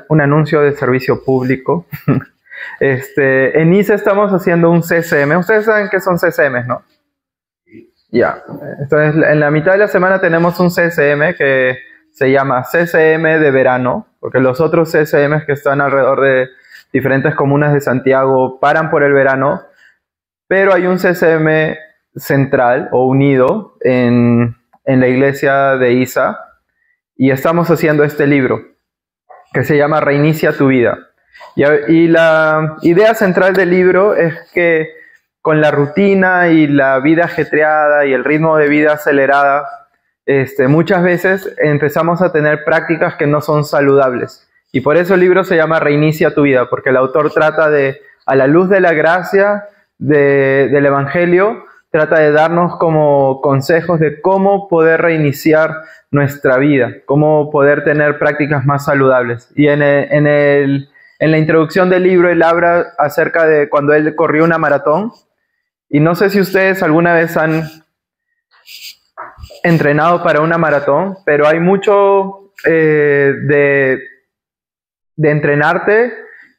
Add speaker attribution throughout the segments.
Speaker 1: un anuncio de servicio público. En ISA estamos haciendo un CCM. Ustedes saben qué son CCMs, ¿no? Ya. Entonces, en la mitad de la semana tenemos un CCM que se llama CCM de verano, porque los otros CCMs que están alrededor de diferentes comunas de Santiago paran por el verano, pero hay un CCM central o unido en la iglesia de ISA, y estamos haciendo este libro que se llama Reinicia tu vida. Y la idea central del libro es que con la rutina y la vida ajetreada y el ritmo de vida acelerada, muchas veces empezamos a tener prácticas que no son saludables. Y por eso el libro se llama Reinicia tu vida, porque el autor trata de, a la luz de la gracia del Evangelio, trata de darnos como consejos de cómo poder reiniciar nuestra vida, cómo poder tener prácticas más saludables. Y en la introducción del libro él habla acerca de cuando él corrió una maratón. Y no sé si ustedes alguna vez han entrenado para una maratón, pero hay mucho de entrenarte,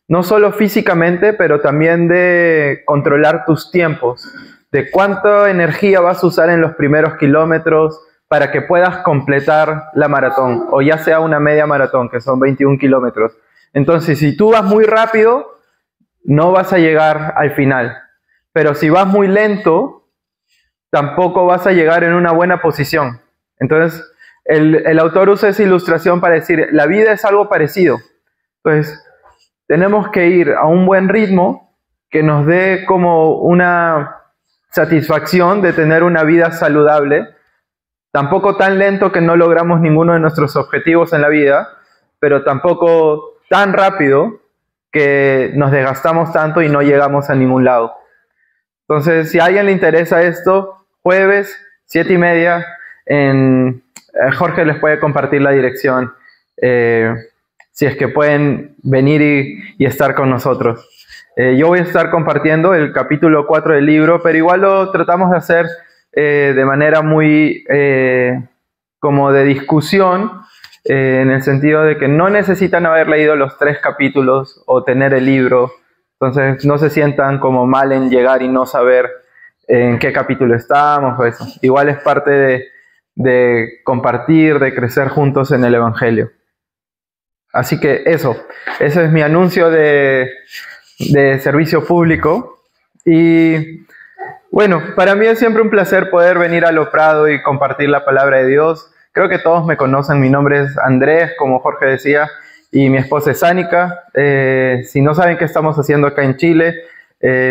Speaker 1: no solo físicamente, pero también de controlar tus tiempos, de cuánta energía vas a usar en los primeros kilómetros para que puedas completar la maratón, o ya sea una media maratón, que son 21 kilómetros. Entonces, si tú vas muy rápido, no vas a llegar al final. Pero si vas muy lento, tampoco vas a llegar en una buena posición. Entonces, el autor usa esa ilustración para decir, la vida es algo parecido. Entonces, tenemos que ir a un buen ritmo que nos dé como una satisfacción de tener una vida saludable, tampoco tan lento que no logramos ninguno de nuestros objetivos en la vida, pero tampoco tan rápido que nos desgastamos tanto y no llegamos a ningún lado. Entonces, si a alguien le interesa esto, jueves, 7:30, Jorge les puede compartir la dirección, si es que pueden venir y estar con nosotros. Yo voy a estar compartiendo el capítulo 4 del libro, pero igual lo tratamos de hacer de manera muy como de discusión, en el sentido de que no necesitan haber leído los 3 capítulos o tener el libro. Entonces no se sientan como mal en llegar y no saber en qué capítulo estamos o eso. Igual es parte de compartir, de crecer juntos en el Evangelio. Así que ese es mi anuncio de servicio público. Y bueno, para mí es siempre un placer poder venir a Lo Prado y compartir la palabra de Dios. Creo que todos me conocen, mi nombre es Andrés, como Jorge decía, y mi esposa es Ánica. Si no saben qué estamos haciendo acá en Chile,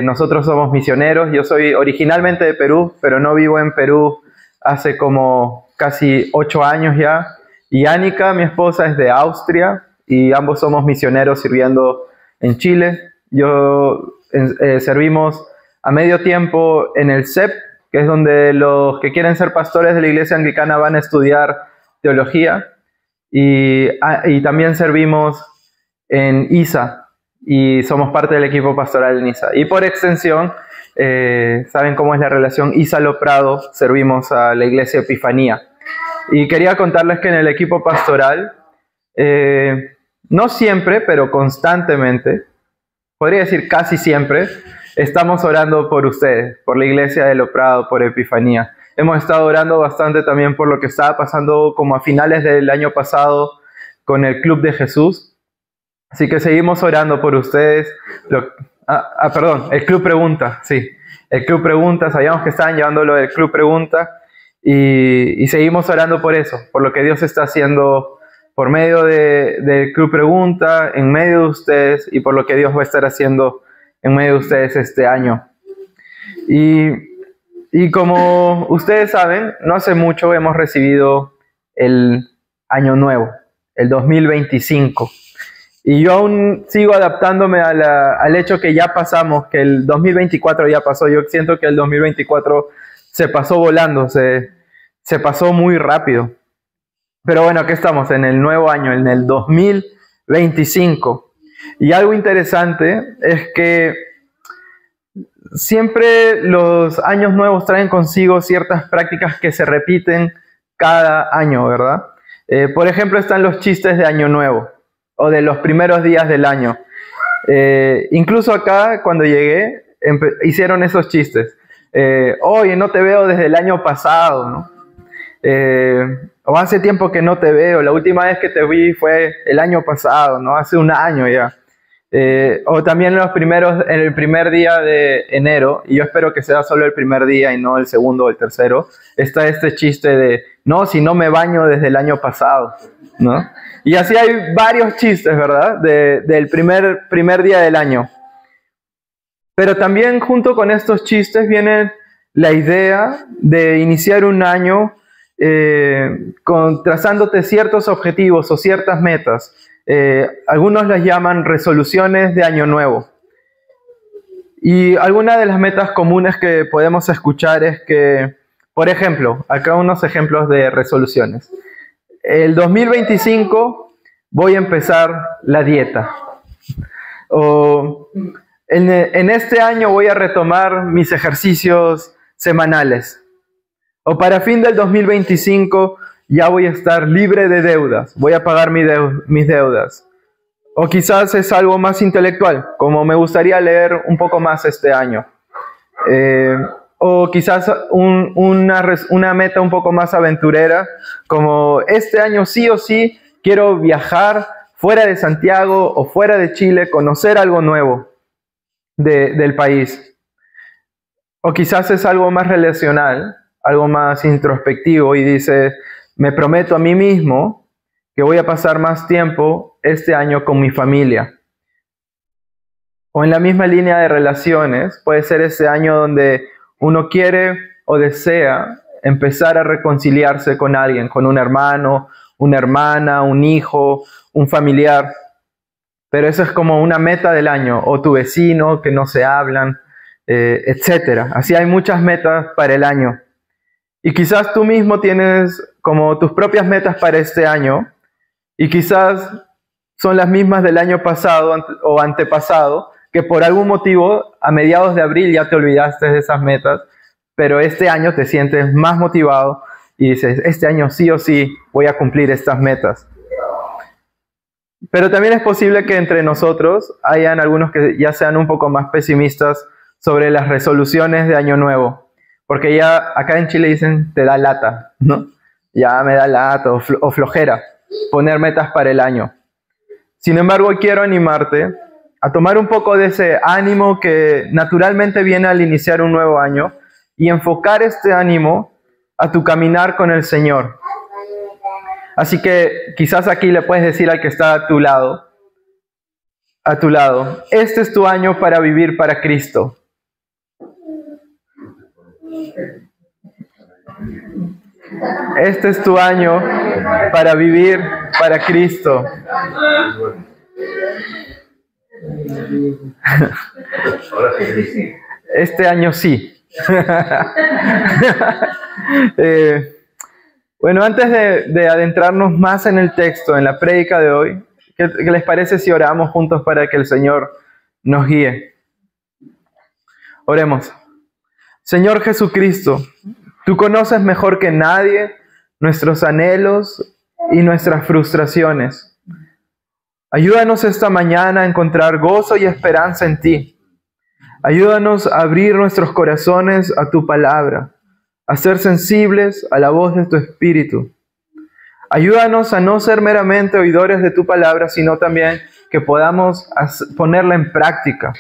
Speaker 1: nosotros somos misioneros. Yo soy originalmente de Perú, pero no vivo en Perú hace como casi 8 años ya. Y Ánica, mi esposa, es de Austria y ambos somos misioneros sirviendo en Chile. Servimos a medio tiempo en el CEP, que es donde los que quieren ser pastores de la iglesia anglicana van a estudiar teología. Y también servimos en ISA y somos parte del equipo pastoral en ISA. Y por extensión, saben cómo es la relación ISA-Lo Prado, servimos a la iglesia Epifanía. Y quería contarles que en el equipo pastoral, no siempre, pero constantemente, podría decir casi siempre, estamos orando por ustedes, por la iglesia de Lo Prado, por Epifanía. Hemos estado orando bastante también por lo que estaba pasando como a finales del año pasado con el Club de Jesús. Así que seguimos orando por ustedes. Perdón, el Club Pregunta, sí. El Club Pregunta, sabíamos que estaban llevando lo del Club Pregunta y seguimos orando por eso, por lo que Dios está haciendo por medio del Club Pregunta, en medio de ustedes y por lo que Dios va a estar haciendo en medio de ustedes este año. Y como ustedes saben, no hace mucho hemos recibido el año nuevo, el 2025. Y yo aún sigo adaptándome al hecho que ya pasamos, que el 2024 ya pasó. Yo siento que el 2024 se pasó volando, se pasó muy rápido. Pero bueno, aquí estamos en el nuevo año, en el 2025. Y algo interesante es que siempre los años nuevos traen consigo ciertas prácticas que se repiten cada año, ¿verdad? Por ejemplo, están los chistes de Año Nuevo. o de los primeros días del año. Incluso acá, cuando llegué, hicieron esos chistes. Oye, no te veo desde el año pasado, ¿no? O hace tiempo que no te veo, la última vez que te vi fue el año pasado, ¿no? Hace un año ya. O también en el primer día de enero, y yo espero que sea solo el primer día y no el segundo o el tercero, está este chiste de, no, si no me baño desde el año pasado, ¿no? Y así hay varios chistes, ¿verdad? Del primer día del año. Pero también junto con estos chistes viene la idea de iniciar un año trazándote ciertos objetivos o ciertas metas. Algunos las llaman resoluciones de año nuevo. Y alguna de las metas comunes que podemos escuchar es que, por ejemplo, acá unos ejemplos de resoluciones. El 2025 voy a empezar la dieta. O en este año voy a retomar mis ejercicios semanales. O para fin del 2025 ya voy a estar libre de deudas, voy a pagar mis deudas. O quizás es algo más intelectual, como me gustaría leer un poco más este año. O quizás una meta un poco más aventurera, como este año sí o sí quiero viajar fuera de Santiago o fuera de Chile, conocer algo nuevo del país. O quizás es algo más relacional, algo más introspectivo y dices, me prometo a mí mismo que voy a pasar más tiempo este año con mi familia. O en la misma línea de relaciones, puede ser ese año donde uno quiere o desea empezar a reconciliarse con alguien, con un hermano, una hermana, un hijo, un familiar. Pero eso es como una meta del año, o tu vecino que no se hablan, etc. Así hay muchas metas para el año. Y quizás tú mismo tienes como tus propias metas para este año, y quizás son las mismas del año pasado o antepasado, que por algún motivo a mediados de abril ya te olvidaste de esas metas, pero este año te sientes más motivado y dices, este año sí o sí voy a cumplir estas metas. Pero también es posible que entre nosotros hayan algunos que ya sean un poco más pesimistas sobre las resoluciones de Año Nuevo, porque ya acá en Chile dicen, te da lata, ¿no? Ya me da lata o flojera poner metas para el año. Sin embargo, quiero animarte a tomar un poco de ese ánimo que naturalmente viene al iniciar un nuevo año y enfocar este ánimo a tu caminar con el Señor. Así que quizás aquí le puedes decir al que está a tu lado, este es tu año para vivir para Cristo. Este es tu año para vivir para Cristo. Este año sí. Bueno, antes de adentrarnos más en el texto, en la prédica de hoy, ¿qué les parece si oramos juntos para que el Señor nos guíe? Oremos. Señor Jesucristo, tú conoces mejor que nadie nuestros anhelos y nuestras frustraciones. Ayúdanos esta mañana a encontrar gozo y esperanza en ti. Ayúdanos a abrir nuestros corazones a tu palabra, a ser sensibles a la voz de tu Espíritu. Ayúdanos a no ser meramente oidores de tu palabra, sino también que podamos ponerla en práctica.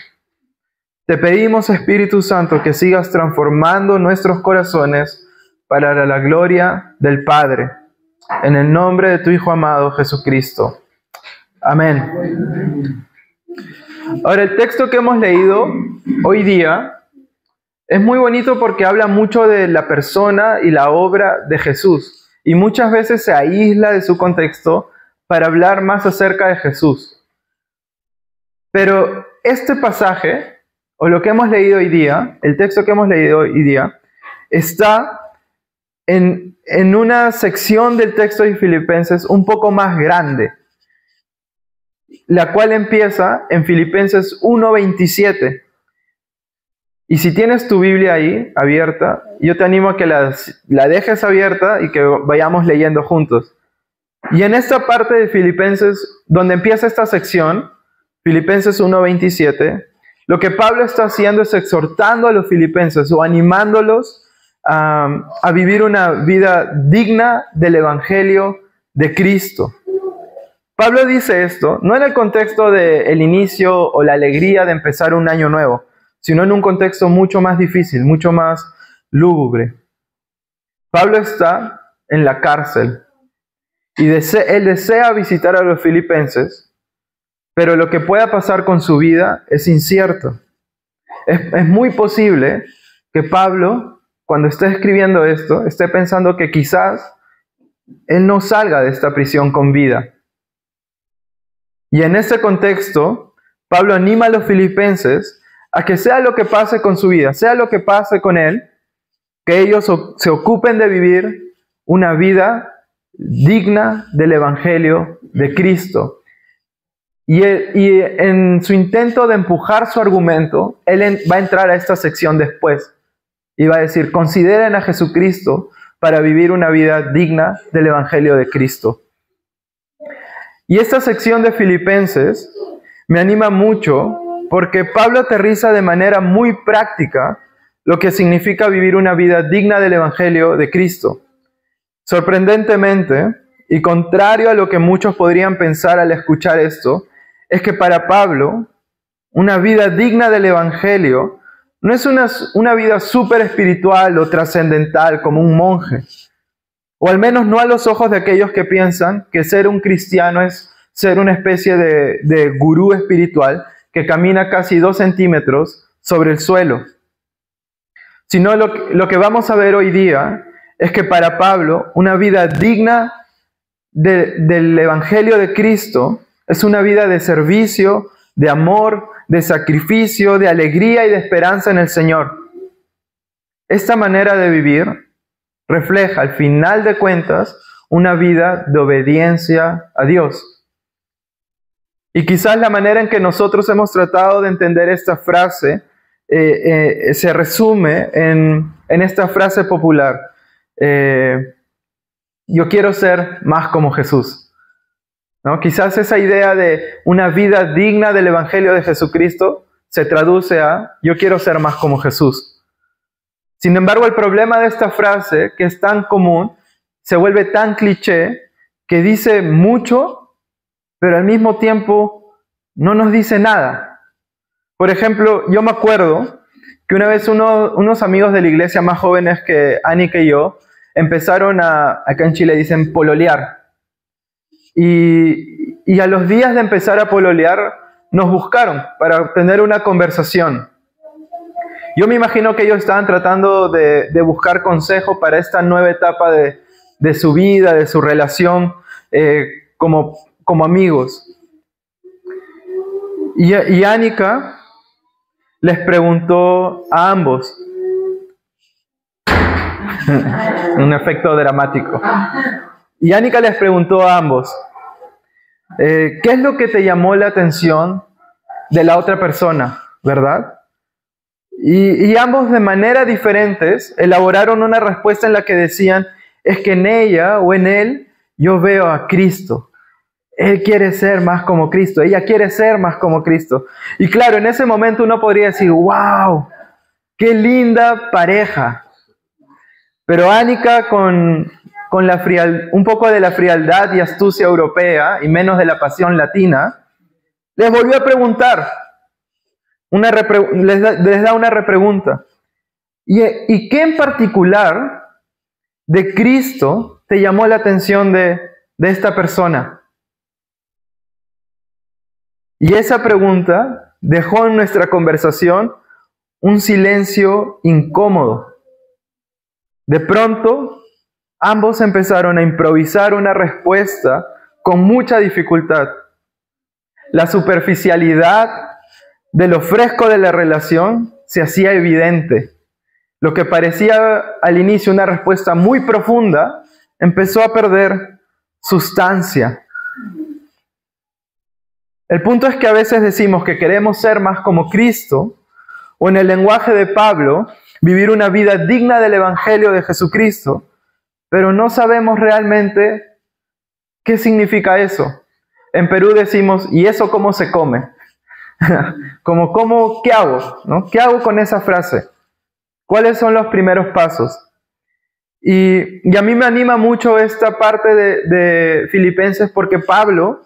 Speaker 1: Te pedimos, Espíritu Santo, que sigas transformando nuestros corazones para la gloria del Padre. En el nombre de tu Hijo amado, Jesucristo. Amén. Ahora, el texto que hemos leído hoy día es muy bonito porque habla mucho de la persona y la obra de Jesús. Y muchas veces se aísla de su contexto para hablar más acerca de Jesús. Pero este pasaje, o lo que hemos leído hoy día, el texto que hemos leído hoy día, está en una sección del texto de Filipenses un poco más grande, la cual empieza en Filipenses 1:27. Y si tienes tu Biblia ahí abierta, yo te animo a que la dejes abierta y que vayamos leyendo juntos. Y en esta parte de Filipenses, donde empieza esta sección, Filipenses 1:27, lo que Pablo está haciendo es exhortando a los filipenses o animándolos a vivir una vida digna del Evangelio de Cristo. Pablo dice esto no en el contexto del inicio o la alegría de empezar un año nuevo, sino en un contexto mucho más difícil, mucho más lúgubre. Pablo está en la cárcel y él desea visitar a los filipenses, pero lo que pueda pasar con su vida es incierto. Es muy posible que Pablo, cuando esté escribiendo esto, esté pensando que quizás él no salga de esta prisión con vida. Y en ese contexto, Pablo anima a los filipenses a que sea lo que pase con su vida, sea lo que pase con él, que ellos se ocupen de vivir una vida digna del Evangelio de Cristo. Y en su intento de empujar su argumento, él va a entrar a esta sección después y va a decir, consideren a Jesucristo para vivir una vida digna del Evangelio de Cristo. Y esta sección de Filipenses me anima mucho porque Pablo aterriza de manera muy práctica lo que significa vivir una vida digna del Evangelio de Cristo. Sorprendentemente, y contrario a lo que muchos podrían pensar al escuchar esto, es que para Pablo, una vida digna del Evangelio no es una vida súper espiritual o trascendental como un monje. O al menos no a los ojos de aquellos que piensan que ser un cristiano es ser una especie de gurú espiritual que camina casi 2 centímetros sobre el suelo. Sino lo que vamos a ver hoy día es que para Pablo una vida digna del Evangelio de Cristo es una vida de servicio, de amor, de sacrificio, de alegría y de esperanza en el Señor. Esta manera de vivir refleja, al final de cuentas, una vida de obediencia a Dios. Y quizás la manera en que nosotros hemos tratado de entender esta frase se resume en esta frase popular. Yo quiero ser más como Jesús. ¿No? Quizás esa idea de una vida digna del Evangelio de Jesucristo se traduce a yo quiero ser más como Jesús. Sin embargo, el problema de esta frase, que es tan común, se vuelve tan cliché que dice mucho, pero al mismo tiempo no nos dice nada. Por ejemplo, yo me acuerdo que una vez unos amigos de la iglesia más jóvenes que Anika y yo empezaron acá en Chile dicen pololear. Y a los días de empezar a pololear, nos buscaron para tener una conversación. Yo me imagino que ellos estaban tratando de buscar consejo para esta nueva etapa de su vida, de su relación como amigos. Y Anika les preguntó a ambos, un efecto dramático. Y Anika les preguntó a ambos, ¿qué es lo que te llamó la atención de la otra persona, verdad? Y ambos de manera diferentes elaboraron una respuesta en la que decían, es que en ella o en él yo veo a Cristo. Él quiere ser más como Cristo, ella quiere ser más como Cristo. Y claro, en ese momento uno podría decir, wow, qué linda pareja. Pero Anika con un poco de la frialdad y astucia europea y menos de la pasión latina, les volvió a preguntar, les da una repregunta. ¿Y qué en particular de Cristo te llamó la atención de esta persona? Y esa pregunta dejó en nuestra conversación un silencio incómodo. De pronto, ambos empezaron a improvisar una respuesta con mucha dificultad. La superficialidad de lo fresco de la relación se hacía evidente. Lo que parecía al inicio una respuesta muy profunda empezó a perder sustancia. El punto es que a veces decimos que queremos ser más como Cristo, o en el lenguaje de Pablo, vivir una vida digna del Evangelio de Jesucristo, pero no sabemos realmente ¿Qué significa eso? En Perú decimos, ¿y eso cómo se come? ¿Qué hago? ¿No? ¿Qué hago con esa frase? ¿Cuáles son los primeros pasos? Y a mí me anima mucho esta parte de Filipenses porque Pablo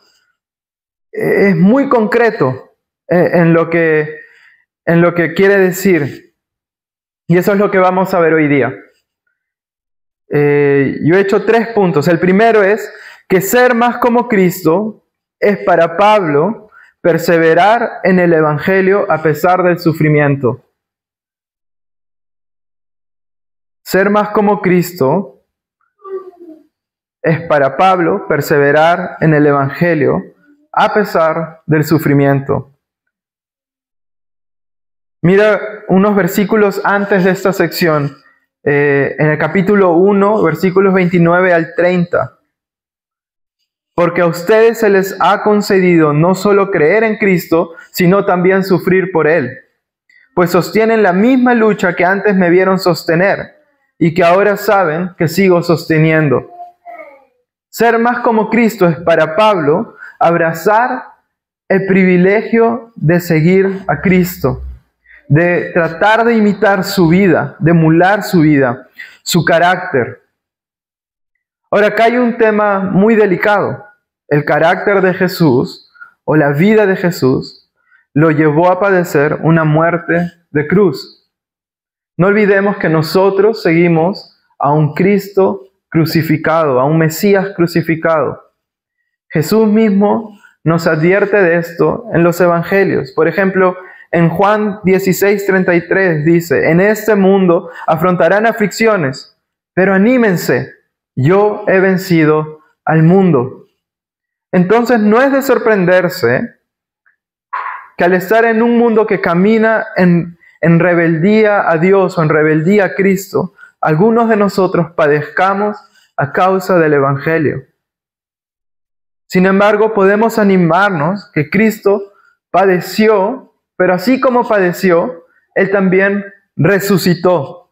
Speaker 1: es muy concreto en lo que quiere decir. Y eso es lo que vamos a ver hoy día. Yo he hecho 3 puntos. El primero es que ser más como Cristo es para Pablo perseverar en el Evangelio a pesar del sufrimiento. Ser más como Cristo es para Pablo perseverar en el Evangelio a pesar del sufrimiento. Mira unos versículos antes de esta sección, en el capítulo 1, versículos 29 al 30. Porque a ustedes se les ha concedido no solo creer en Cristo, sino también sufrir por Él. Pues sostienen la misma lucha que antes me vieron sostener y que ahora saben que sigo sosteniendo. Ser más como Cristo es para Pablo abrazar el privilegio de seguir a Cristo, de tratar de imitar su vida, de emular su vida, su carácter. Ahora, acá hay un tema muy delicado. El carácter de Jesús o la vida de Jesús lo llevó a padecer una muerte de cruz. No olvidemos que nosotros seguimos a un Cristo crucificado, a un Mesías crucificado. Jesús mismo nos advierte de esto en los evangelios. Por ejemplo, en Juan 16:33 dice, en este mundo afrontarán aflicciones, pero anímense, yo he vencido al mundo. Entonces no es de sorprenderse que al estar en un mundo que camina en rebeldía a Dios o en rebeldía a Cristo, algunos de nosotros padezcamos a causa del Evangelio. Sin embargo, podemos animarnos que Cristo padeció, pero así como padeció, Él también resucitó.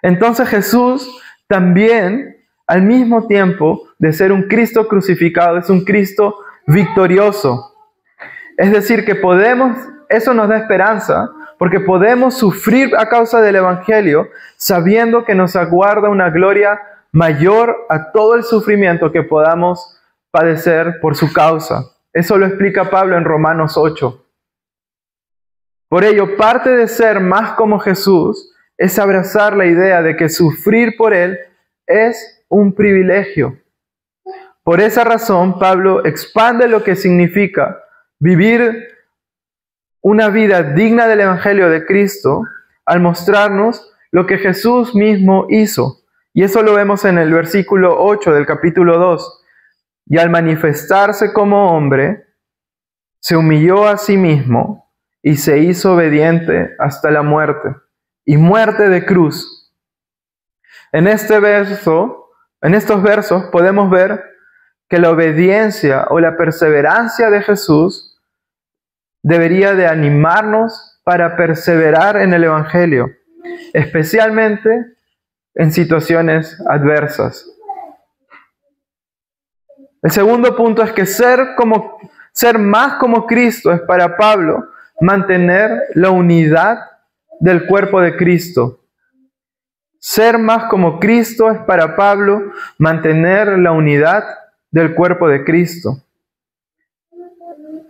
Speaker 1: Entonces Jesús también, al mismo tiempo de ser un Cristo crucificado, es un Cristo victorioso. Es decir, que eso nos da esperanza, porque podemos sufrir a causa del Evangelio, sabiendo que nos aguarda una gloria mayor a todo el sufrimiento que podamos padecer por su causa. Eso lo explica Pablo en Romanos 8. Por ello, parte de ser más como Jesús es abrazar la idea de que sufrir por Él es un privilegio. Por esa razón, Pablo expande lo que significa vivir una vida digna del Evangelio de Cristo al mostrarnos lo que Jesús mismo hizo. Y eso lo vemos en el versículo 8 del capítulo 2. Y al manifestarse como hombre, se humilló a sí mismo y se hizo obediente hasta la muerte, y muerte de cruz. En estos versos podemos ver que la obediencia o la perseverancia de Jesús debería de animarnos para perseverar en el Evangelio, especialmente en situaciones adversas. El segundo punto es que ser más como Cristo es para Pablo mantener la unidad del cuerpo de Cristo. Ser más como Cristo es para Pablo mantener la unidad del cuerpo de Cristo.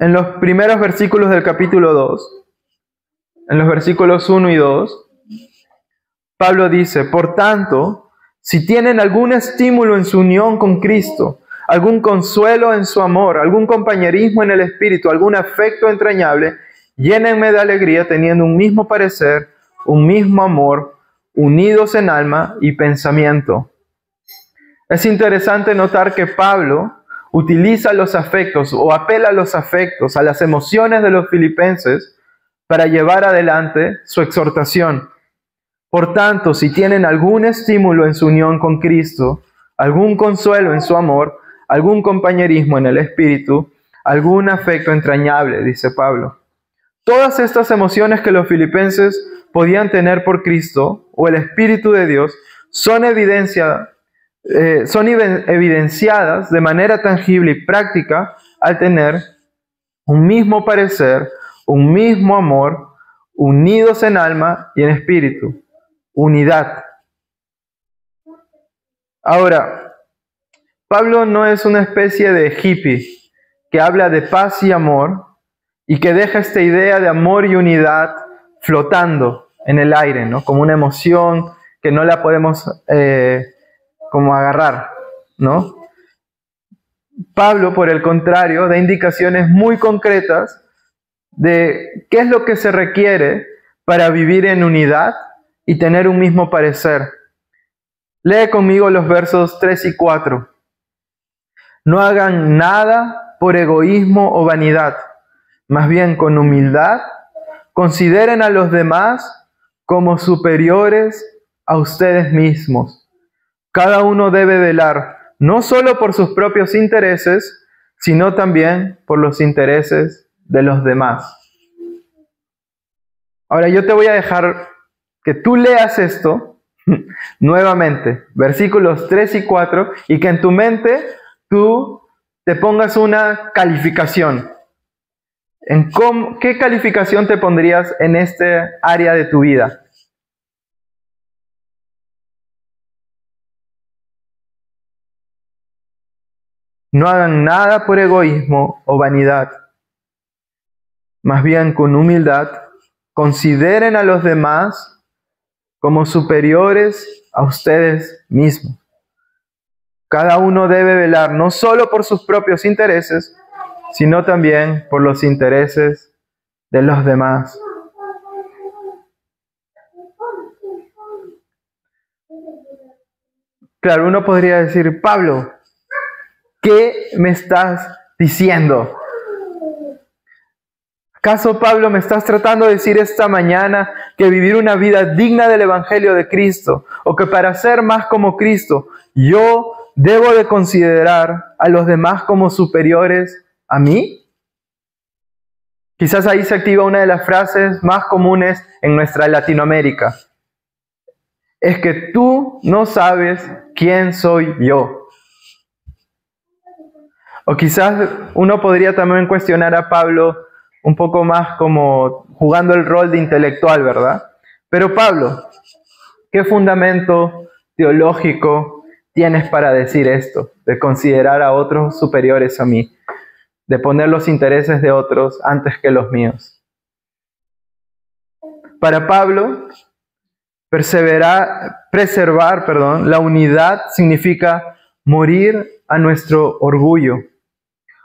Speaker 1: En los primeros versículos del capítulo 2, en los versículos 1 y 2, Pablo dice, por tanto, si tienen algún estímulo en su unión con Cristo, algún consuelo en su amor, algún compañerismo en el Espíritu, algún afecto entrañable, llénenme de alegría teniendo un mismo parecer, un mismo amor, unidos en alma y pensamiento. Es interesante notar que Pablo utiliza los afectos o apela a los afectos, a las emociones de los filipenses para llevar adelante su exhortación. Por tanto, si tienen algún estímulo en su unión con Cristo, algún consuelo en su amor, algún compañerismo en el Espíritu, algún afecto entrañable, dice Pablo. Todas estas emociones que los filipenses podían tener por Cristo o el Espíritu de Dios son evidencia son evidenciadas de manera tangible y práctica al tener un mismo parecer, un mismo amor, unidos en alma y en espíritu. Unidad. Ahora, Pablo no es una especie de hippie que habla de paz y amor y que deja esta idea de amor y unidad flotando en el aire, ¿no? Como una emoción que no la podemos como agarrar, ¿no? Pablo, por el contrario, da indicaciones muy concretas de qué es lo que se requiere para vivir en unidad y tener un mismo parecer. Lee conmigo los versos 3 y 4. No hagan nada por egoísmo o vanidad, más bien con humildad, consideren a los demás como superiores a ustedes mismos. Cada uno debe velar no solo por sus propios intereses, sino también por los intereses de los demás. Ahora yo te voy a dejar que tú leas esto nuevamente, versículos 3 y 4, y que en tu mente tú te pongas una calificación. ¿Qué calificación te pondrías en este área de tu vida? No hagan nada por egoísmo o vanidad. Más bien con humildad, consideren a los demás como superiores a ustedes mismos. Cada uno debe velar no solo por sus propios intereses, sino también por los intereses de los demás. Claro, uno podría decir, Pablo, ¿qué me estás diciendo? ¿Acaso, Pablo, me estás tratando de decir esta mañana que vivir una vida digna del Evangelio de Cristo, o que para ser más como Cristo, yo debo de considerar a los demás como superiores a mí? Quizás ahí se activa una de las frases más comunes en nuestra Latinoamérica. Es que tú no sabes quién soy yo. O quizás uno podría también cuestionar a Pablo un poco más como jugando el rol de intelectual, ¿verdad? Pero Pablo, ¿qué fundamento teológico tienes para decir esto? De considerar a otros superiores a mí, de poner los intereses de otros antes que los míos. Para Pablo, preservar la unidad significa morir a nuestro orgullo.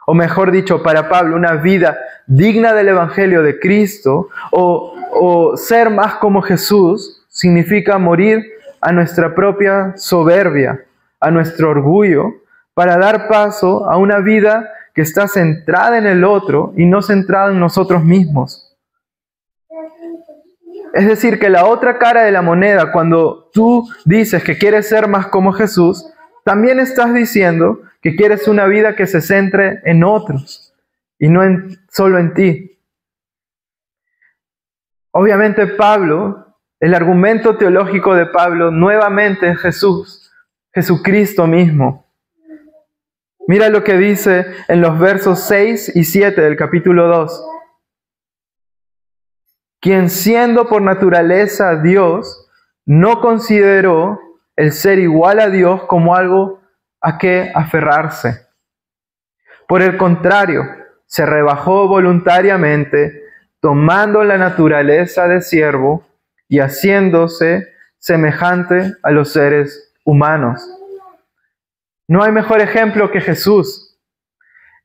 Speaker 1: O mejor dicho, para Pablo, una vida digna del Evangelio de Cristo o ser más como Jesús significa morir a nuestra propia soberbia, a nuestro orgullo, para dar paso a una vida que está centrada en el otro y no centrada en nosotros mismos. Es decir, que la otra cara de la moneda, cuando tú dices que quieres ser más como Jesús, también estás diciendo que quieres una vida que se centre en otros y no solo en ti. Obviamente Pablo, el argumento teológico de Pablo nuevamente es Jesús, Jesucristo mismo. Mira lo que dice en los versos 6 y 7 del capítulo 2. Quien siendo por naturaleza Dios, no consideró el ser igual a Dios como algo a qué aferrarse. Por el contrario, se rebajó voluntariamente, tomando la naturaleza de siervo y haciéndose semejante a los seres humanos. No hay mejor ejemplo que Jesús.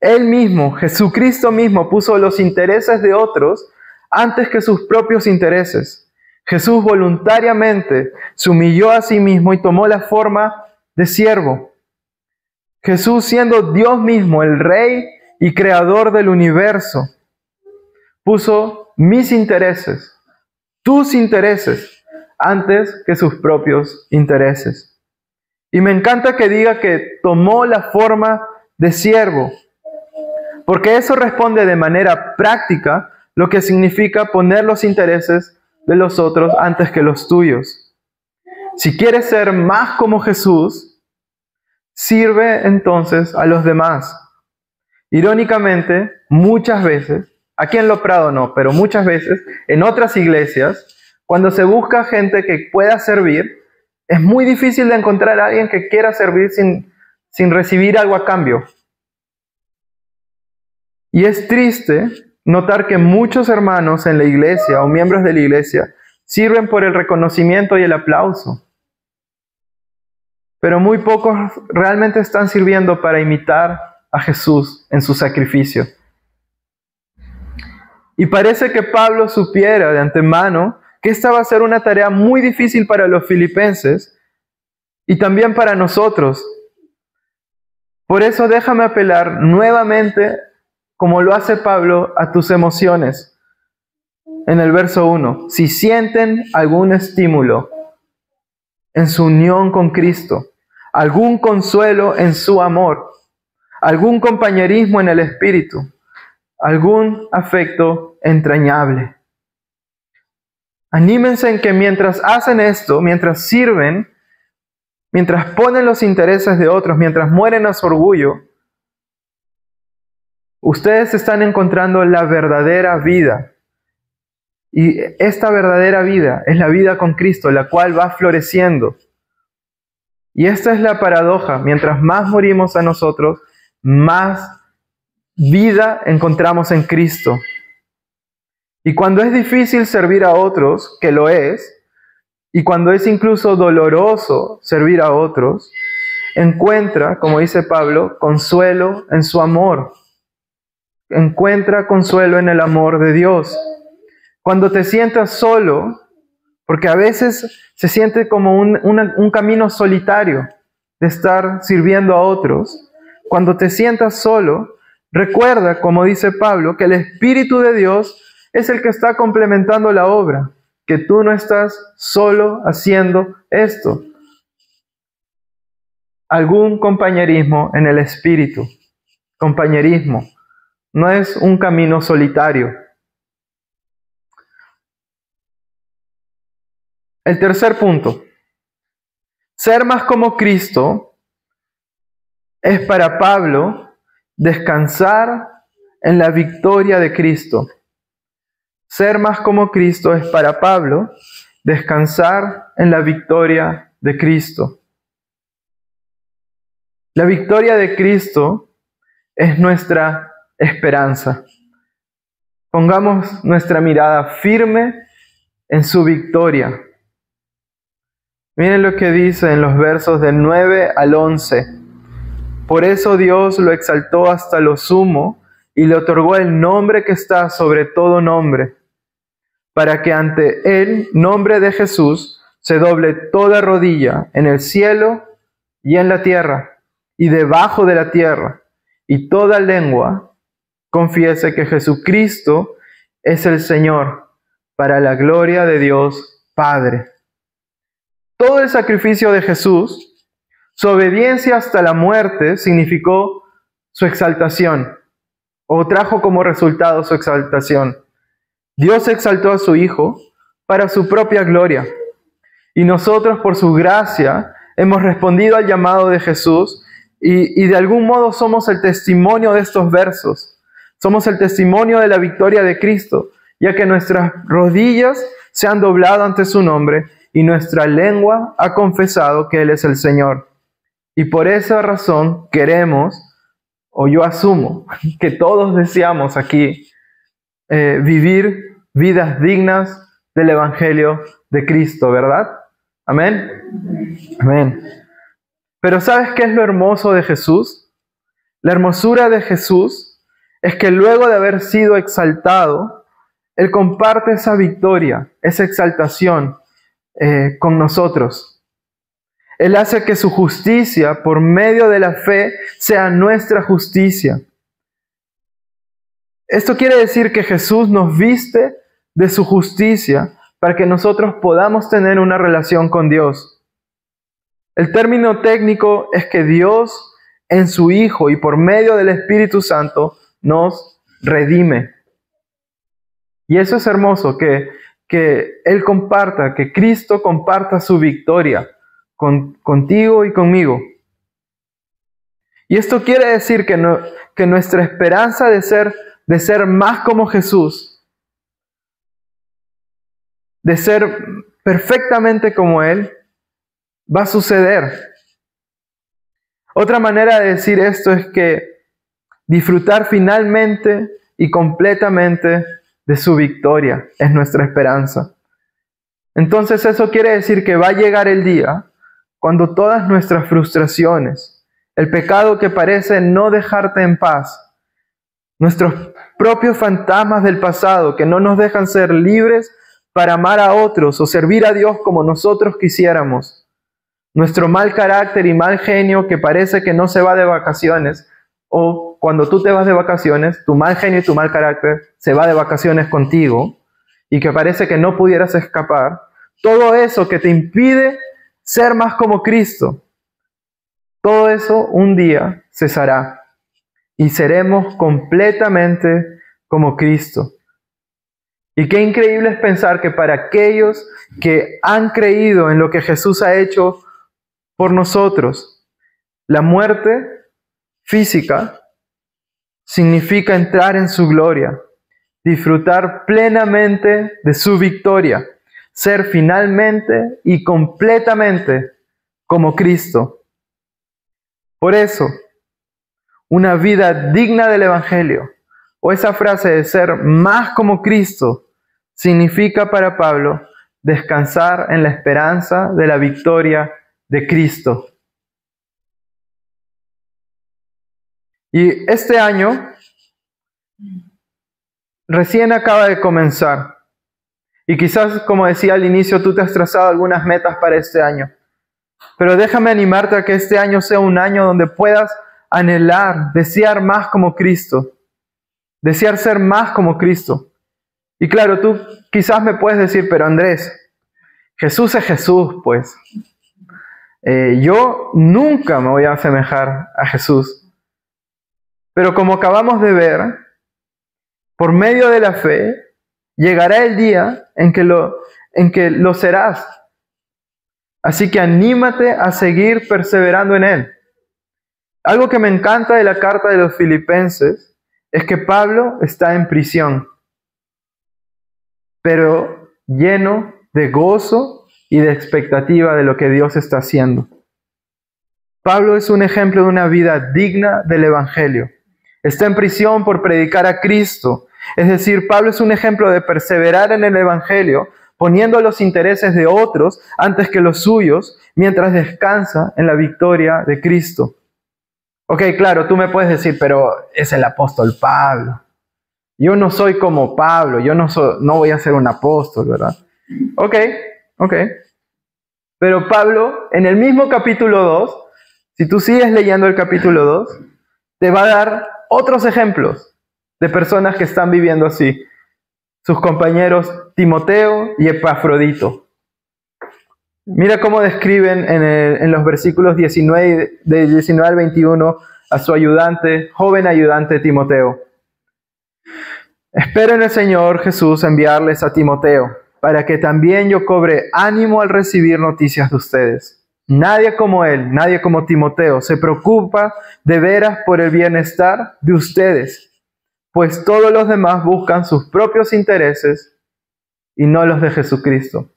Speaker 1: Él mismo, Jesucristo mismo, puso los intereses de otros antes que sus propios intereses. Jesús voluntariamente se humilló a sí mismo y tomó la forma de siervo. Jesús, siendo Dios mismo, el Rey y Creador del universo, puso mis intereses, tus intereses, antes que sus propios intereses. Y me encanta que diga que tomó la forma de siervo, porque eso responde de manera práctica lo que significa poner los intereses de los otros antes que los tuyos. Si quieres ser más como Jesús, sirve entonces a los demás. Irónicamente, muchas veces, aquí en Lo Prado no, pero muchas veces en otras iglesias, cuando se busca gente que pueda servir, es muy difícil de encontrar a alguien que quiera servir sin recibir algo a cambio. Y es triste notar que muchos hermanos en la iglesia o miembros de la iglesia sirven por el reconocimiento y el aplauso. Pero muy pocos realmente están sirviendo para imitar a Jesús en su sacrificio. Y parece que Pablo supiera de antemano que esta va a ser una tarea muy difícil para los filipenses y también para nosotros. Por eso déjame apelar nuevamente, como lo hace Pablo, a tus emociones. En el verso 1, si sienten algún estímulo en su unión con Cristo, algún consuelo en su amor, algún compañerismo en el Espíritu, algún afecto entrañable. Anímense en que mientras hacen esto, mientras sirven, mientras ponen los intereses de otros, mientras mueren a su orgullo, ustedes están encontrando la verdadera vida. Y esta verdadera vida es la vida con Cristo, la cual va floreciendo. Y esta es la paradoja. Mientras más morimos a nosotros, más vida encontramos en Cristo. Y cuando es difícil servir a otros, que lo es, y cuando es incluso doloroso servir a otros, encuentra, como dice Pablo, consuelo en su amor. Encuentra consuelo en el amor de Dios. Cuando te sientas solo, porque a veces se siente como un camino solitario de estar sirviendo a otros, cuando te sientas solo, recuerda, como dice Pablo, que el Espíritu de Dios es el que está complementando la obra, que tú no estás solo haciendo esto. Algún compañerismo en el Espíritu. Compañerismo. No es un camino solitario. El tercer punto. Ser más como Cristo es para Pablo descansar en la victoria de Cristo. Ser más como Cristo es para Pablo descansar en la victoria de Cristo. La victoria de Cristo es nuestra esperanza. Pongamos nuestra mirada firme en su victoria. Miren lo que dice en los versos del 9 al 11. Por eso Dios lo exaltó hasta lo sumo y le otorgó el nombre que está sobre todo nombre, para que ante el nombre de Jesús se doble toda rodilla en el cielo y en la tierra y debajo de la tierra, y toda lengua confiese que Jesucristo es el Señor, para la gloria de Dios Padre. Todo el sacrificio de Jesús, su obediencia hasta la muerte, significó su exaltación, o trajo como resultado su exaltación. Dios exaltó a su Hijo para su propia gloria, y nosotros por su gracia hemos respondido al llamado de Jesús y de algún modo somos el testimonio de estos versos. Somos el testimonio de la victoria de Cristo, ya que nuestras rodillas se han doblado ante su nombre y nuestra lengua ha confesado que Él es el Señor. Y por esa razón queremos, o yo asumo, que todos deseamos aquí vivir vidas dignas del Evangelio de Cristo, ¿verdad? Amén. Amén. Pero ¿sabes qué es lo hermoso de Jesús? La hermosura de Jesús es que luego de haber sido exaltado, Él comparte esa victoria, esa exaltación con nosotros. Él hace que su justicia, por medio de la fe, sea nuestra justicia. Esto quiere decir que Jesús nos viste de su justicia para que nosotros podamos tener una relación con Dios. El término técnico es que Dios en su Hijo y por medio del Espíritu Santo nos redime. Y eso es hermoso, que Él comparta, que Cristo comparta su victoria contigo y conmigo. Y esto quiere decir que nuestra esperanza de ser más como Jesús, de ser perfectamente como Él, va a suceder. Otra manera de decir esto es que disfrutar finalmente y completamente de su victoria es nuestra esperanza. Entonces eso quiere decir que va a llegar el día cuando todas nuestras frustraciones, el pecado que parece no dejarte en paz, nuestros propios fantasmas del pasado que no nos dejan ser libres para amar a otros o servir a Dios como nosotros quisiéramos, nuestro mal carácter y mal genio que parece que no se va de vacaciones, o cuando tú te vas de vacaciones, tu mal genio y tu mal carácter se va de vacaciones contigo y que parece que no pudieras escapar, todo eso que te impide ser más como Cristo, todo eso un día cesará y seremos completamente como Cristo. Y qué increíble es pensar que para aquellos que han creído en lo que Jesús ha hecho por nosotros, la muerte física significa entrar en su gloria, disfrutar plenamente de su victoria, ser finalmente y completamente como Cristo. Por eso, una vida digna del Evangelio, o esa frase de ser más como Cristo, significa para Pablo descansar en la esperanza de la victoria de Cristo. Y este año recién acaba de comenzar. Y quizás, como decía al inicio, tú te has trazado algunas metas para este año. Pero déjame animarte a que este año sea un año donde puedas anhelar, desear más como Cristo. Desear ser más como Cristo. Y claro, tú quizás me puedes decir, pero Andrés, Jesús es Jesús, pues. Yo nunca me voy a asemejar a Jesús. Pero como acabamos de ver, por medio de la fe, llegará el día en que lo serás. Así que anímate a seguir perseverando en Él. Algo que me encanta de la carta de los Filipenses es que Pablo está en prisión, pero lleno de gozo y de expectativa de lo que Dios está haciendo. Pablo es un ejemplo de una vida digna del Evangelio. Está en prisión por predicar a Cristo. Es decir, Pablo es un ejemplo de perseverar en el Evangelio, poniendo los intereses de otros antes que los suyos, mientras descansa en la victoria de Cristo. Ok, claro, tú me puedes decir, pero es el apóstol Pablo. Yo no soy como Pablo, yo no voy a ser un apóstol, ¿verdad? Ok. Pero Pablo, en el mismo capítulo 2, si tú sigues leyendo el capítulo 2, te va a dar otros ejemplos de personas que están viviendo así. Sus compañeros Timoteo y Epafrodito. Mira cómo describen en los versículos 19, de 19 al 21 a su ayudante, joven ayudante Timoteo. Espero en el Señor Jesús enviarles a Timoteo, para que también yo cobre ánimo al recibir noticias de ustedes. Nadie como él, nadie como Timoteo, se preocupa de veras por el bienestar de ustedes, pues todos los demás buscan sus propios intereses y no los de Jesucristo.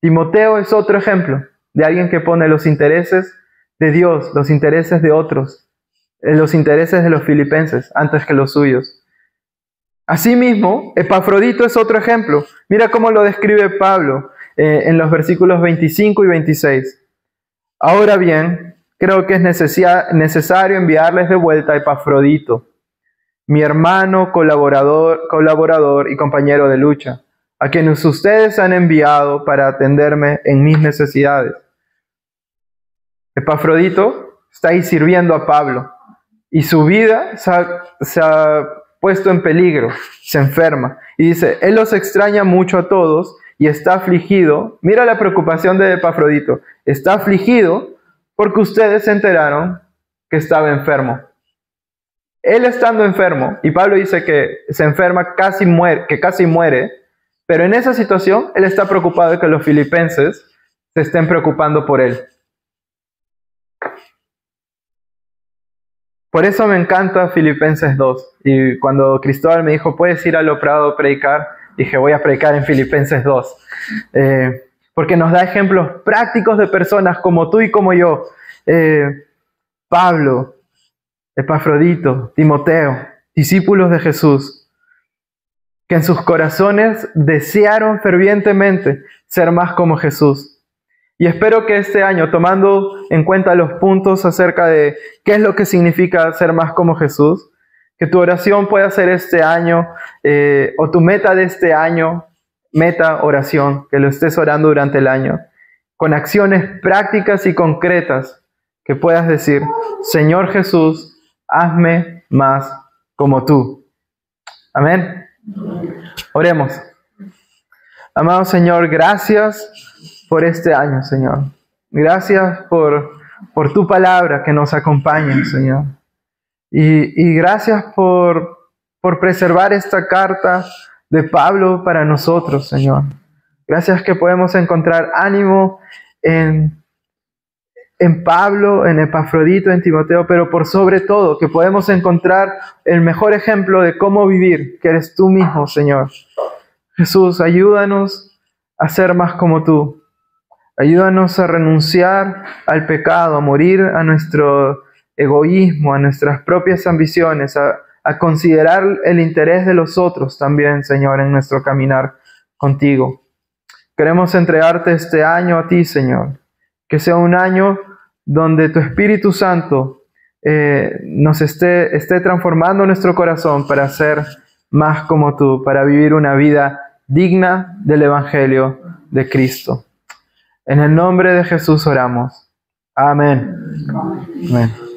Speaker 1: Timoteo es otro ejemplo de alguien que pone los intereses de Dios, los intereses de otros, los intereses de los filipenses antes que los suyos. Asimismo, Epafrodito es otro ejemplo. Mira cómo lo describe Pablo en los versículos 25 y 26. Ahora bien, creo que es necesario enviarles de vuelta a Epafrodito, mi hermano, colaborador y compañero de lucha, a quienes ustedes han enviado para atenderme en mis necesidades. Epafrodito está ahí sirviendo a Pablo y su vida se ha puesto en peligro, se enferma. Y dice, él los extraña mucho a todos y está afligido. Mira la preocupación de Epafrodito. Está afligido porque ustedes se enteraron que estaba enfermo. Él estando enfermo, y Pablo dice que se enferma, que casi muere, pero en esa situación él está preocupado de que los filipenses se estén preocupando por él. Por eso me encanta Filipenses 2. Y cuando Cristóbal me dijo, ¿puedes ir a Lo Prado a predicar? Dije, voy a predicar en Filipenses 2. Porque nos da ejemplos prácticos de personas como tú y como yo. Pablo, Epafrodito, Timoteo, discípulos de Jesús, que en sus corazones desearon fervientemente ser más como Jesús. Y espero que este año, tomando en cuenta los puntos acerca de qué es lo que significa ser más como Jesús, que tu oración pueda ser este año, o tu meta de este año, meta oración, que lo estés orando durante el año, con acciones prácticas y concretas, que puedas decir, Señor Jesús, hazme más como tú. Amén. Oremos. Amado Señor, gracias por este año, Señor. Gracias por tu palabra que nos acompaña, Señor. Y gracias por preservar esta carta de Pablo para nosotros, Señor. Gracias que podemos encontrar ánimo en Pablo, en Epafrodito, en Timoteo, pero por sobre todo que podemos encontrar el mejor ejemplo de cómo vivir, que eres tú mismo, Señor. Jesús, ayúdanos a ser más como tú. Ayúdanos a renunciar al pecado, a morir a nuestro egoísmo, a nuestras propias ambiciones, a considerar el interés de los otros también, Señor, en nuestro caminar contigo. Queremos entregarte este año a ti, Señor. Que sea un año donde tu Espíritu Santo nos esté transformando nuestro corazón para ser más como tú, para vivir una vida digna del Evangelio de Cristo. En el nombre de Jesús oramos. Amén. Amén.